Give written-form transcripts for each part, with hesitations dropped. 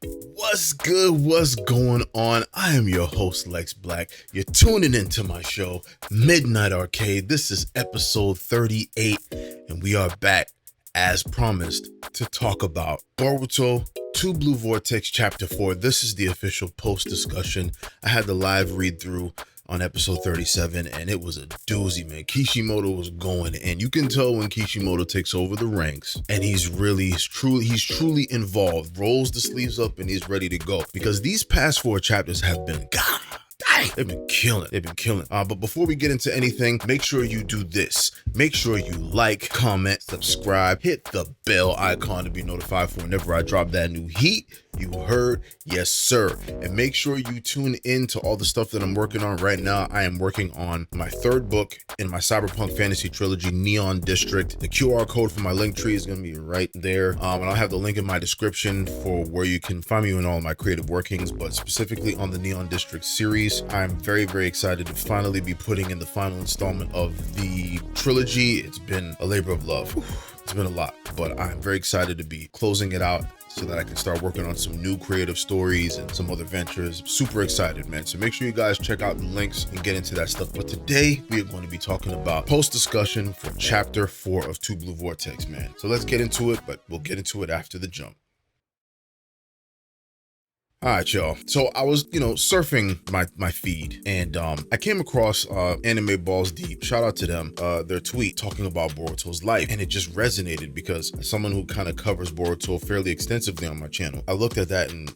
What's good? What's going on? I am your host, Lex Black. You're tuning into my show, Midnight Arcade. This is episode 38, and we are back, as promised, to talk about Boruto TBV Vortex Chapter 4. This is the official post-discussion. I had the live read-through on episode 37, and it was a doozy, man. Kishimoto was going, and you can tell when Kishimoto takes over the ranks, and he's truly involved, rolls the sleeves up, and he's ready to go. Because these past 4 chapters have been, God dang, they've been killing. But before we get into anything, make sure you do this. Make sure you like, comment, subscribe, hit the bell icon to be notified for whenever I drop that new heat. You heard? Yes, sir. And make sure you tune in to all the stuff that I'm working on right now. I am working on my 3rd book in my cyberpunk fantasy trilogy, Neon District. The QR code for my link tree is going to be right there. And I'll have the link in my description for where you can find me in all of my creative workings, but specifically on the Neon District series. I'm very, very excited to finally be putting in the final installment of the trilogy. It's been a labor of love. It's been a lot, but I'm very excited to be closing it out so that I can start working on some new creative stories and some other ventures. Super excited, man. So make sure you guys check out the links and get into that stuff. But today we are going to be talking about post-discussion for chapter 4 of TBV Vortex, man. So let's get into it, but we'll get into it after the jump. All right, y'all. So I was, surfing my feed, and I came across Anime Balls Deep. Shout out to them. Their tweet talking about Boruto's life, and it just resonated because as someone who kind of covers Boruto fairly extensively on my channel, I looked at that, and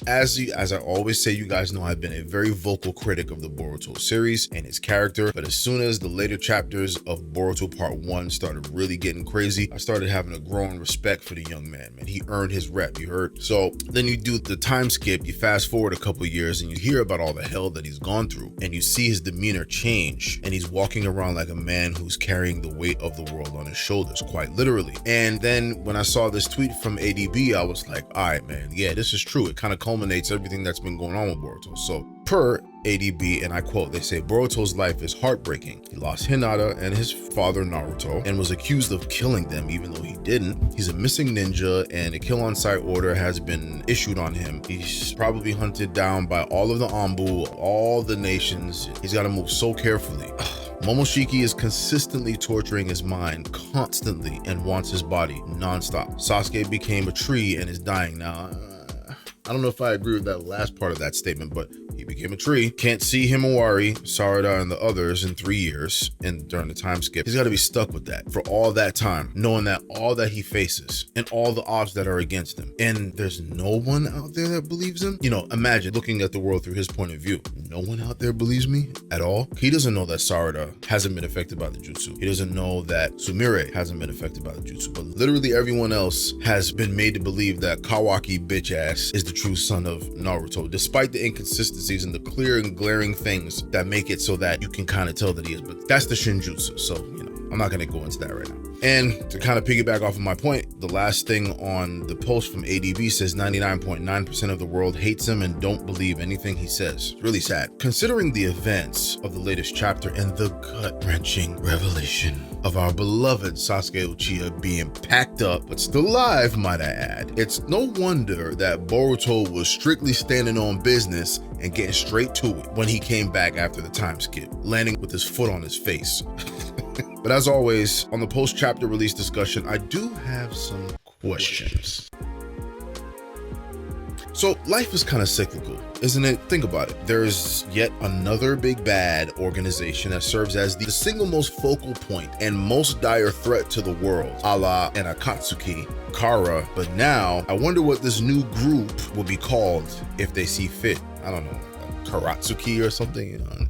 as I always say, you guys know I've been a very vocal critic of the Boruto series and his character. But as soon as the later chapters of Boruto Part 1 started really getting crazy, I started having a growing respect for the young man. Man, he earned his rep. You heard? So then you do the time skip. You fast forward a couple years and you hear about all the hell that he's gone through, and you see his demeanor change, and he's walking around like a man who's carrying the weight of the world on his shoulders, quite literally. And then when I saw this tweet from ADB, I was like, all right, man, yeah, this is true. It kind of culminates everything that's been going on with Boruto. So per ADB, and I quote, they say, Boruto's life is heartbreaking. He lost Hinata and his father Naruto and was accused of killing them even though he didn't. He's a missing ninja, and a kill on sight order has been issued on him. He's probably hunted down by all of the Anbu, all the nations. He's got to move so carefully. Momoshiki is consistently torturing his mind constantly and wants his body nonstop. Sasuke became a tree and is dying now. I don't know if I agree with that last part of that statement, but he became a tree. Can't see Himawari, Sarada, and the others in 3 years, and during the time skip. He's got to be stuck with that for all that time, knowing that all that he faces and all the odds that are against him. And there's no one out there that believes him. Imagine looking at the world through his point of view. No one out there believes me at all. He doesn't know that Sarada hasn't been affected by the jutsu. He doesn't know that Sumire hasn't been affected by the jutsu. But literally everyone else has been made to believe that Kawaki bitch ass is the true son of Naruto, despite the inconsistencies and the clear and glaring things that make it so that you can kind of tell that he is. But that's the Shinjutsu, so I'm not going to go into that right now. And to kind of piggyback off of my point, the last thing on the post from ADB says 99.9% of the world hates him and don't believe anything he says. It's really sad. Considering the events of the latest chapter and the gut-wrenching revelation of our beloved Sasuke Uchiha being packed up, but still alive, might I add, it's no wonder that Boruto was strictly standing on business and getting straight to it when he came back after the time skip, landing with his foot on his face. But as always, on the post-chapter release discussion, I do have some questions. So life is kind of cyclical, isn't it? Think about it. There's yet another big bad organization that serves as the single most focal point and most dire threat to the world, a la an Akatsuki, Kara. But now, I wonder what this new group will be called if they see fit. I don't know. Karatsuki or something.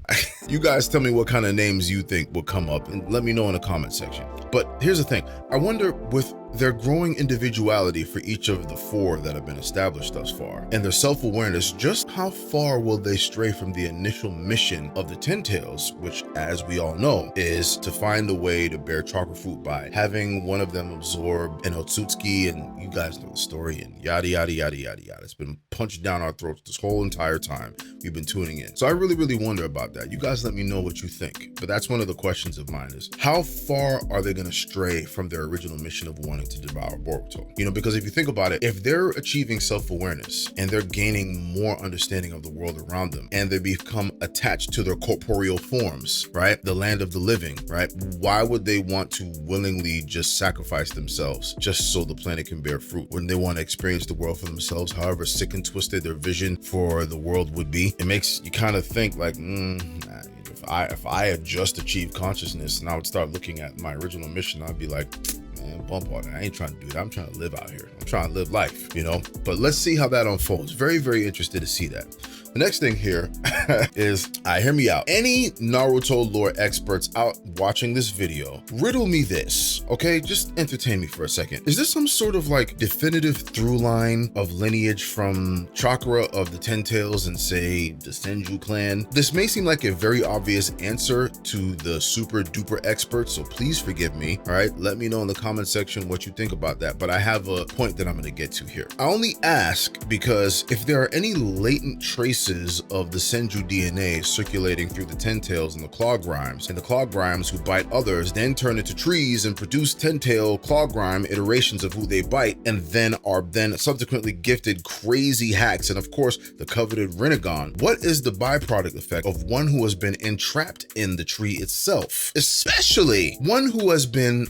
You guys tell me what kind of names you think will come up and let me know in the comment section. But here's the thing. I wonder, with their growing individuality for each of the 4 that have been established thus far, and their self-awareness, just how far will they stray from the initial mission of the Ten Tails, which, as we all know, is to find a way to bear chakra fruit by having one of them absorb an Otsutsuki, and you guys know the story, and yada, yada, yada, yada, yada. It's been punched down our throats this whole entire time we've been tuning in. So I really, really wonder about that. You guys let me know what you think. But that's one of the questions of mine is, how far are they going to stray from their original mission of wanting going to devour Boruto. You know, because if you think about it, if they're achieving self-awareness and they're gaining more understanding of the world around them and they become attached to their corporeal forms, right? The land of the living, right? Why would they want to willingly just sacrifice themselves just so the planet can bear fruit when they want to experience the world for themselves, however sick and twisted their vision for the world would be? It makes you kind of think like, if I had just achieved consciousness and I would start looking at my original mission, I'd be like, man, bump all that. I ain't trying to do that. I'm trying to live out here. I'm trying to live life, you know? But let's see how that unfolds. Very, very interested to see that. The next thing here is, hear me out. Any Naruto lore experts out watching this video, riddle me this, okay? Just entertain me for a second. Is this some sort of like definitive through line of lineage from chakra of the Ten Tails and say the Senju clan? This may seem like a very obvious answer to the super duper experts, so please forgive me, all right? Let me know in the comment section what you think about that, but I have a point that I'm gonna get to here. I only ask because if there are any latent traces of the Senju DNA circulating through the Ten Tails and the Clawgrimes, and the Clawgrimes who bite others then turn into trees and produce Ten-Tail Clawgrime iterations of who they bite, and then are subsequently gifted crazy hacks and of course the coveted Rinnegan. What is the byproduct effect of one who has been entrapped in the tree itself? Especially one who has been,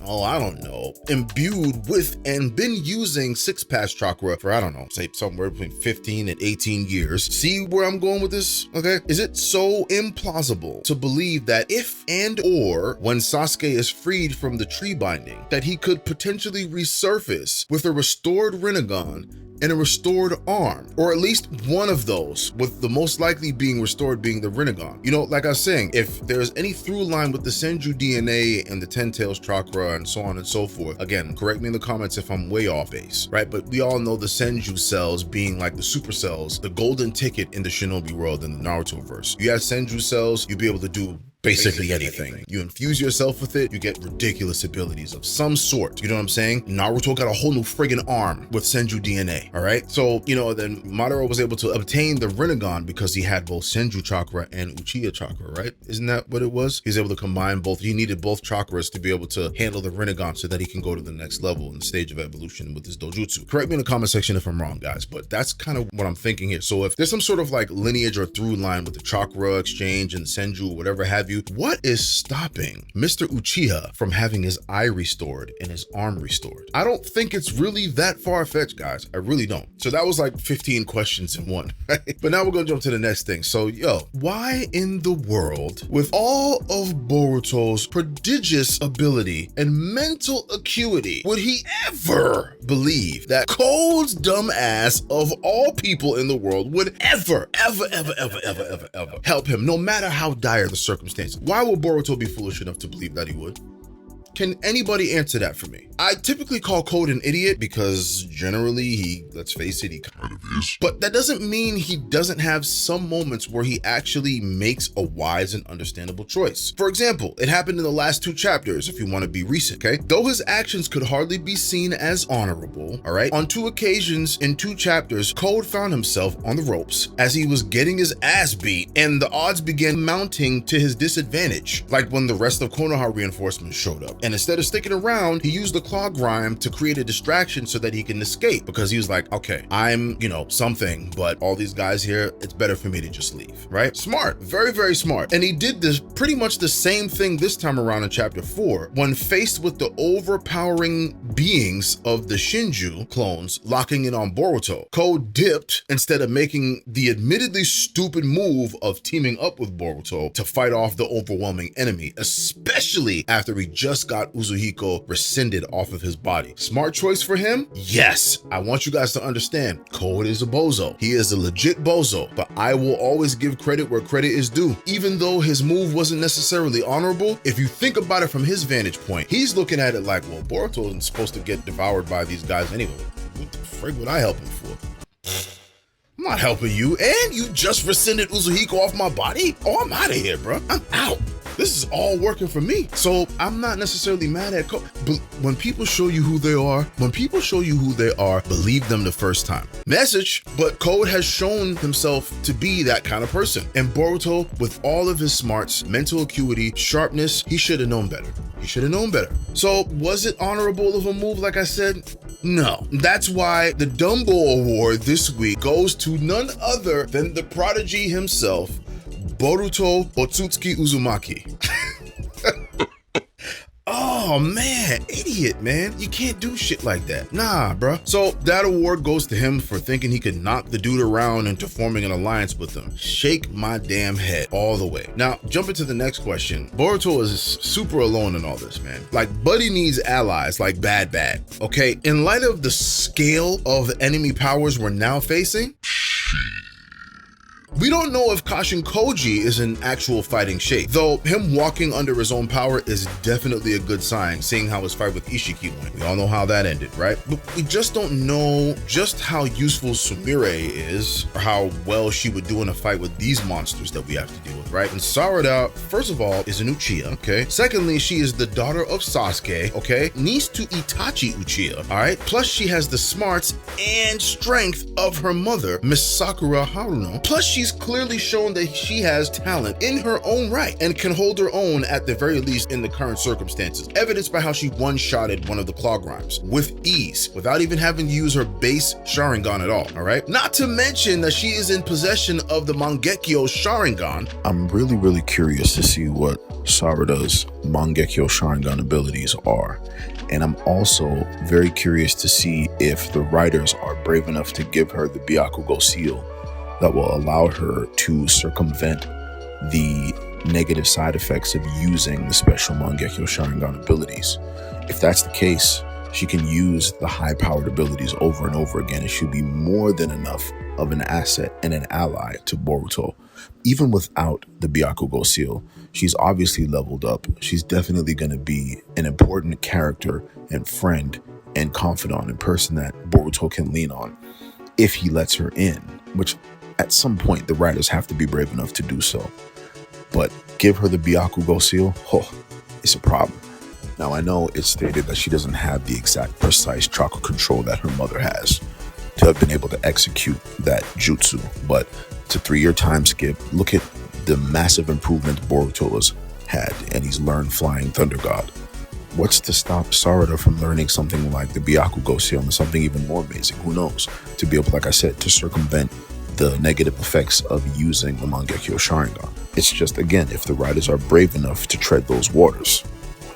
imbued with and been using six-pass chakra for, say somewhere between 15 and 18 years. See where I'm going with this? Okay. Is it so implausible to believe that if and or when Sasuke is freed from the tree binding, that he could potentially resurface with a restored Rinnegan and a restored arm, or at least one of those, with the most likely being restored being the Rinnegan? You know, like I was saying, if there's any through line with the Senju DNA and the Ten Tails chakra and so on and so forth, again, correct me in the comments if I'm way off base, right? But we all know the Senju cells being like the super cells, the golden ticket in the Shinobi world in the Naruto verse. You have Senju cells, you'll be able to do basically anything. You infuse yourself with it, you get ridiculous abilities of some sort. You know what I'm saying? Naruto got a whole new friggin' arm with Senju DNA, all right? So, then Madara was able to obtain the Rinnegan because he had both Senju chakra and Uchiha chakra, right? Isn't that what it was? He was able to combine both. He needed both chakras to be able to handle the Rinnegan so that he can go to the next level in the stage of evolution with his dojutsu. Correct me in the comment section if I'm wrong, guys, but that's kind of what I'm thinking here. So if there's some sort of like lineage or through line with the chakra exchange and Senju or whatever have you, what is stopping Mr. Uchiha from having his eye restored and his arm restored? I don't think it's really that far-fetched, guys. I really don't. So that was like 15 questions in one, right? But now we're gonna jump to the next thing. So, why in the world, with all of Boruto's prodigious ability and mental acuity, would he ever believe that Code's dumb ass of all people in the world would ever help him, no matter how dire the circumstances? Why would Boruto be foolish enough to believe that he would? Can anybody answer that for me? I typically call Code an idiot because generally let's face it, he kind of is. But that doesn't mean he doesn't have some moments where he actually makes a wise and understandable choice. For example, it happened in the last 2 chapters, if you want to be recent, okay? Though his actions could hardly be seen as honorable, all right? On 2 occasions in 2 chapters, Code found himself on the ropes as he was getting his ass beat and the odds began mounting to his disadvantage, like when the rest of Konoha reinforcements showed up. And instead of sticking around, he used the Clawgrime to create a distraction so that he can escape, because he was like, okay, I'm, something, but all these guys here, it's better for me to just leave, right? Smart, very, very smart. And he did this pretty much the same thing this time around in chapter 4, when faced with the overpowering beings of the Shinju clones locking in on Boruto. Code dipped instead of making the admittedly stupid move of teaming up with Boruto to fight off the overwhelming enemy, especially after he just got Uzuhiko rescinded off of his body. Smart choice for him? Yes. I want you guys to understand, Code is a bozo. He is a legit bozo, but I will always give credit where credit is due. Even though his move wasn't necessarily honorable, if you think about it from his vantage point, he's looking at it like, well, Boruto isn't supposed to get devoured by these guys anyway. What the frig would I help him for? I'm not helping you, and you just rescinded Uzuhiko off my body? Oh, I'm out of here, bro. I'm out. This is all working for me. So I'm not necessarily mad at Code. But when people show you who they are, believe them the first time. Message, but Code has shown himself to be that kind of person. And Boruto, with all of his smarts, mental acuity, sharpness, he should have known better. So was it honorable of a move, like I said? No. That's why the Dumbo Award this week goes to none other than the prodigy himself, Boruto Otsutsuki Uzumaki. Oh man, idiot, man. You can't do shit like that. Nah, bruh. So that award goes to him for thinking he could knock the dude around into forming an alliance with him. Shake my damn head all the way. Now, jumping to the next question. Boruto is super alone in all this, man. Like, Buddy needs allies, like bad. Okay, in light of the scale of enemy powers we're now facing, we don't know if Kashin Koji is in actual fighting shape, though him walking under his own power is definitely a good sign, seeing how his fight with Ishiki went. We all know how that ended, right? But we just don't know just how useful Sumire is, or how well she would do in a fight with these monsters that we have to deal with, right? And Sarada, first of all, is an Uchiha, okay? Secondly, she is the daughter of Sasuke, okay? Niece to Itachi Uchiha, all right? Plus, she has the smarts and strength of her mother, Miss Sakura Haruno. Plus, she's clearly shown that she has talent in her own right and can hold her own at the very least in the current circumstances, evidenced by how she one-shotted one of the claw grinds with ease without even having to use her base Sharingan at all right? Not to mention that she is in possession of the Mangekyo Sharingan. I'm really curious to see what Sarada's Mangekyo Sharingan abilities are, and I'm also very curious to see if the writers are brave enough to give her the Byakugo seal that will allow her to circumvent the negative side effects of using the special Mangekyo Sharingan abilities. If that's the case, she can use the high-powered abilities over and over again. It should be more than enough of an asset and an ally to Boruto. Even without the Byakugo seal, she's obviously leveled up. She's definitely going to be an important character and friend and confidant and person that Boruto can lean on if he lets her in, which at some point the writers have to be brave enough to do so. But give her the Byakugo seal, it's a problem. Now, I know it's stated that she doesn't have the exact precise chakra control that her mother has to have been able to execute that jutsu, but it's a 3-year time skip. Look at the massive improvement Boruto has had, and he's learned Flying Thunder God. What's to stop Sarada from learning something like the Byakugo seal and something even more amazing? Who knows? To be able, like I said, to circumvent the negative effects of using the Mangekyo Sharingan. It's just, again, if the writers are brave enough to tread those waters.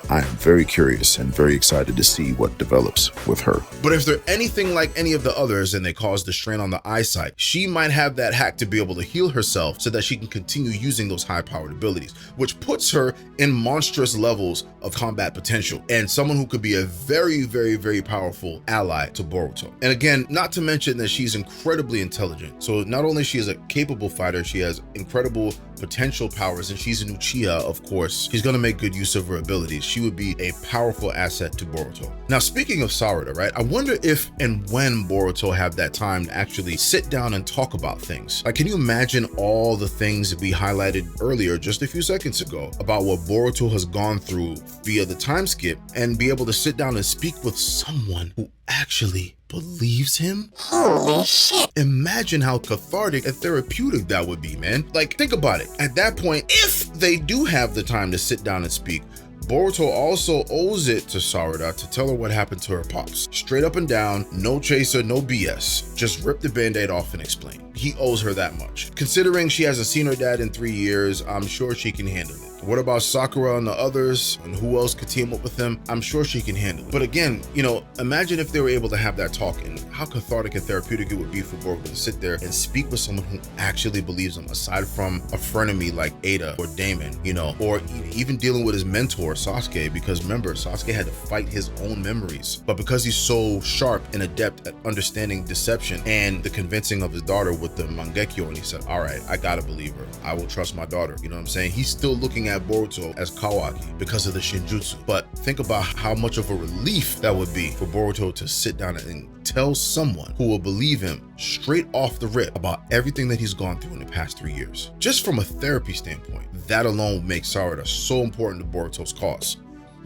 I am very curious and very excited to see what develops with her. But if they're anything like any of the others and they cause the strain on the eyesight, she might have that hack to be able to heal herself so that she can continue using those high-powered abilities, which puts her in monstrous levels of combat potential and someone who could be a very powerful ally to Boruto. And again, not to mention that she's incredibly intelligent. So not only she is a capable fighter, she has incredible potential powers, and she's an Uchiha, of course. She's going to make good use of her abilities. She would be a powerful asset to Boruto. Now, speaking of Sarada, right, I wonder if and when Boruto have that time to actually sit down and talk about things. Like, can you imagine all the things that we highlighted earlier just a few seconds ago about what Boruto has gone through via the time skip, and be able to sit down and speak with someone who actually believes him? Holy shit. Imagine how cathartic and therapeutic that would be, man. Like, think about it. At that point, if they do have the time to sit down and speak, Boruto also owes it to Sarada to tell her what happened to her pops. Straight up and down, no chaser, no BS. Just rip the band-aid off and explain. He owes her that much. Considering she hasn't seen her dad in 3 years, I'm sure she can handle it. What about Sakura and the others, and who else could team up with him? I'm sure she can handle it. But again, you know, imagine if they were able to have that talk, and how cathartic and therapeutic it would be for Boruto to sit there and speak with someone who actually believes him, aside from a frenemy like Ada or Damon, you know, or even dealing with his mentor, Sasuke, because remember, Sasuke had to fight his own memories. But because he's so sharp and adept at understanding deception and the convincing of his daughter with the Mangekyo, and he said, all right, I gotta believe her. I will trust my daughter. You know what I'm saying? He's still looking at Boruto as Kawaki because of the Shinjutsu. But think about how much of a relief that would be for Boruto to sit down and tell someone who will believe him straight off the rip about everything that he's gone through in the past 3 years. Just from a therapy standpoint, that alone makes Sarada so important to Boruto's cause.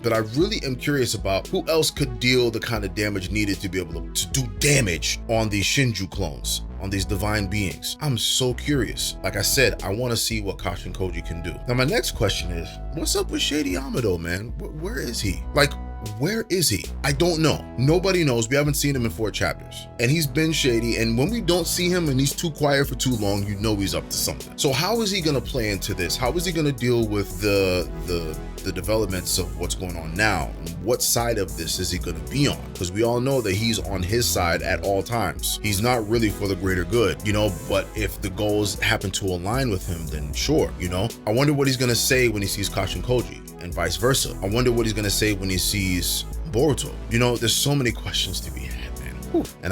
But I really am curious about who else could deal the kind of damage needed to be able to do damage on these Shinju clones, on these divine beings. I'm so curious. Like I said, I want to see what Kashin Koji can do. Now, my next question is, what's up with Shady Amado, man? Where is he? Like, where is he? I don't know. Nobody knows. We haven't seen him in 4 chapters. And he's been shady. And when we don't see him and he's too quiet for too long, you know he's up to something. So how is he going to play into this? How is he going to deal with the developments of what's going on now? And what side of this is he going to be on? Because we all know that he's on his side at all times. He's not really for the greater good, you know, but if the goals happen to align with him, then sure, you know. I wonder what he's going to say when he sees Kashin Koji and vice versa. I wonder what he's going to say when he sees Boruto. You know, there's so many questions to be had, man. Whew. And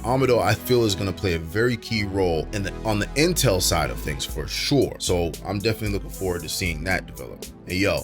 Amado, I feel, is going to play a very key role on the intel side of things for sure. So I'm definitely looking forward to seeing that develop. Hey, yo,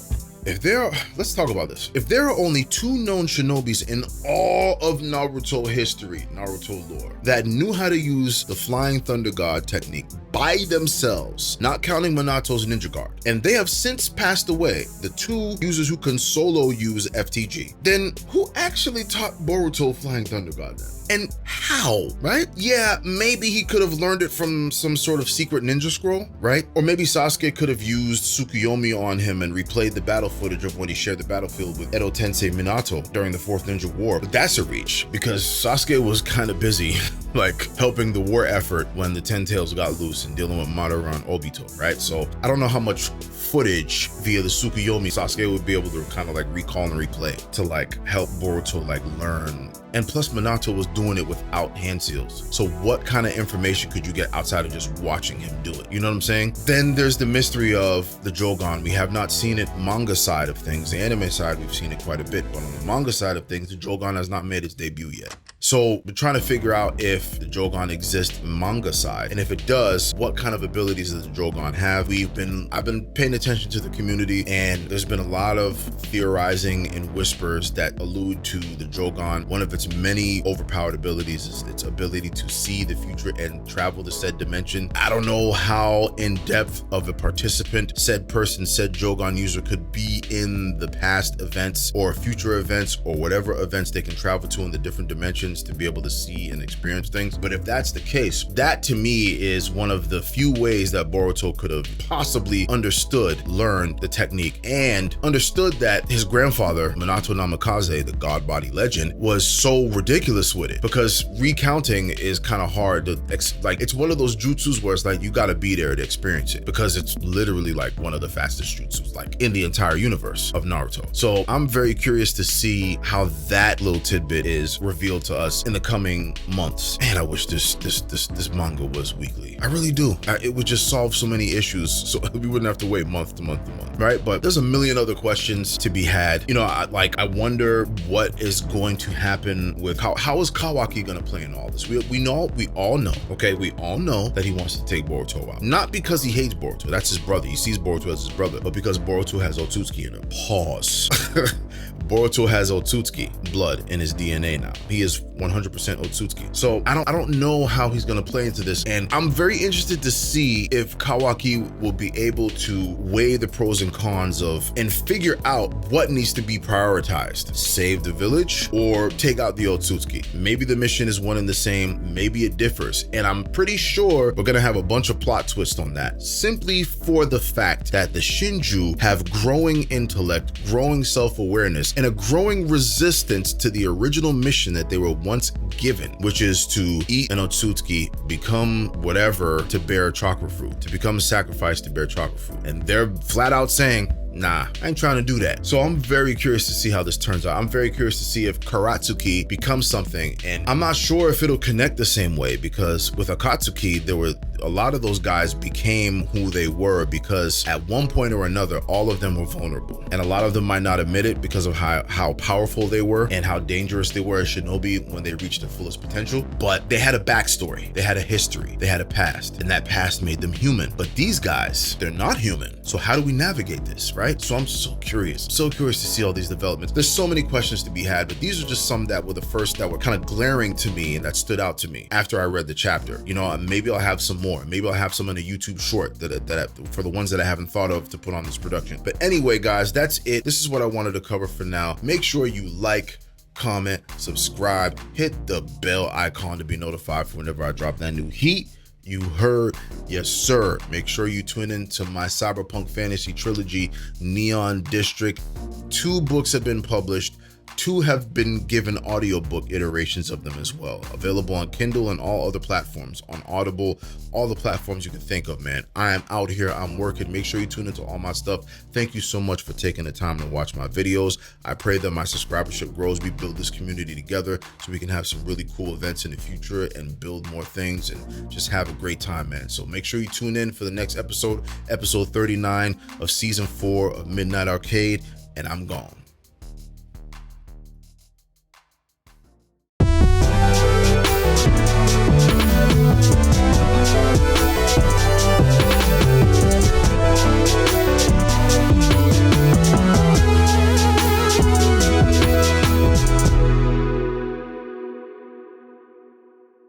let's talk about this. If there are only 2 known shinobis in all of Naruto history, Naruto lore, that knew how to use the Flying Thunder God technique by themselves, not counting Minato's Ninja Guard, and they have since passed away, the 2 users who can solo use FTG, then who actually taught Boruto Flying Thunder God then? And how, right? Yeah, maybe he could have learned it from some sort of secret ninja scroll, right? Or maybe Sasuke could have used Tsukuyomi on him and replayed the battle footage of when he shared the battlefield with Edo Tensei Minato during the 4th Ninja War. But that's a reach, because Sasuke was kind of busy like helping the war effort when the Ten Tails got loose and dealing with Madara and Obito, right? So I don't know how much footage via the Tsukuyomi Sasuke would be able to kind of like recall and replay to like help Boruto like learn. And plus Minato was doing it without hand seals. So what kind of information could you get outside of just watching him do it? You know what I'm saying? Then there's the mystery of the Jogan. We have not seen it manga side of things. The anime side, we've seen it quite a bit, but on the manga side of things, the Jogan has not made its debut yet. So we're trying to figure out if the Jogan exists manga side, and if it does, what kind of abilities does the Jogan have? I've been paying attention to the community, and there's been a lot of theorizing and whispers that allude to the Jogan. One of its many overpowered abilities is its ability to see the future and travel to said dimension. I don't know how in depth of a participant said person, said Jogan user could be in the past events or future events or whatever events they can travel to in the different dimensions to be able to see and experience things. But if that's the case, that to me is one of the few ways that Boruto could have possibly learned the technique, and understood that his grandfather, Minato Namikaze, the God Body legend, was so ridiculous with it, because recounting is kind of hard to, like, it's one of those jutsus where it's like, you gotta be there to experience it, because it's literally like one of the fastest jutsus like in the entire universe of Naruto. So I'm very curious to see how that little tidbit is revealed to us in the coming months. Man, I wish this manga was weekly. I really do. It would just solve so many issues, so we wouldn't have to wait month to month to month, right? But there's a million other questions to be had. You know, I wonder what is going to happen with how is Kawaki gonna play in all this? We all know that he wants to take Boruto out. Not because he hates Boruto, that's his brother. He sees Boruto as his brother, but because Boruto has Otsutsuki in him. Pause. Boruto has Otsutsuki blood in his DNA now. He is 100% Otsutsuki. So I don't know how he's gonna play into this, and I'm very interested to see if Kawaki will be able to weigh the pros and cons of and figure out what needs to be prioritized. Save the village or take out the Otsutsuki. Maybe the mission is one and the same, maybe it differs, and I'm pretty sure we're gonna have a bunch of plot twists on that, simply for the fact that the Shinju have growing intellect, growing self-awareness, and a growing resistance to the original mission that they were once given, which is to eat an Otsutsuki, become whatever to bear chakra fruit, to become a sacrifice to bear chakra fruit. And they're flat out saying, nah, I ain't trying to do that. So I'm very curious to see how this turns out. I'm very curious to see if Karatsuki becomes something, and I'm not sure if it'll connect the same way, because with Akatsuki, there were a lot of those guys became who they were because at one point or another, all of them were vulnerable. And a lot of them might not admit it because of how powerful they were and how dangerous they were as Shinobi when they reached their fullest potential. But they had a backstory, they had a history, they had a past, and that past made them human. But these guys, they're not human. So how do we navigate this, right? So I'm so curious to see all these developments. There's so many questions to be had, but these are just some that were the first that were kind of glaring to me and that stood out to me after I read the chapter. You know, maybe I'll have some more. Maybe I'll have some in a YouTube short for the ones that I haven't thought of to put on this production. But anyway, guys, that's it. This is what I wanted to cover for now. Make sure you like, comment, subscribe, hit the bell icon to be notified for whenever I drop that new heat. You heard, yes sir. Make sure you tune in to my cyberpunk fantasy trilogy, Neon District. 2 books have been published. 2 have been given audiobook iterations of them as well. Available on Kindle and all other platforms, on Audible, all the platforms you can think of, man. I am out here, I'm working. Make sure you tune into all my stuff. Thank you so much for taking the time to watch my videos. I pray that my subscribership grows. We build this community together so we can have some really cool events in the future and build more things and just have a great time, man. So make sure you tune in for the next episode, episode 39 of season 4 of Midnight Arcade, and I'm gone.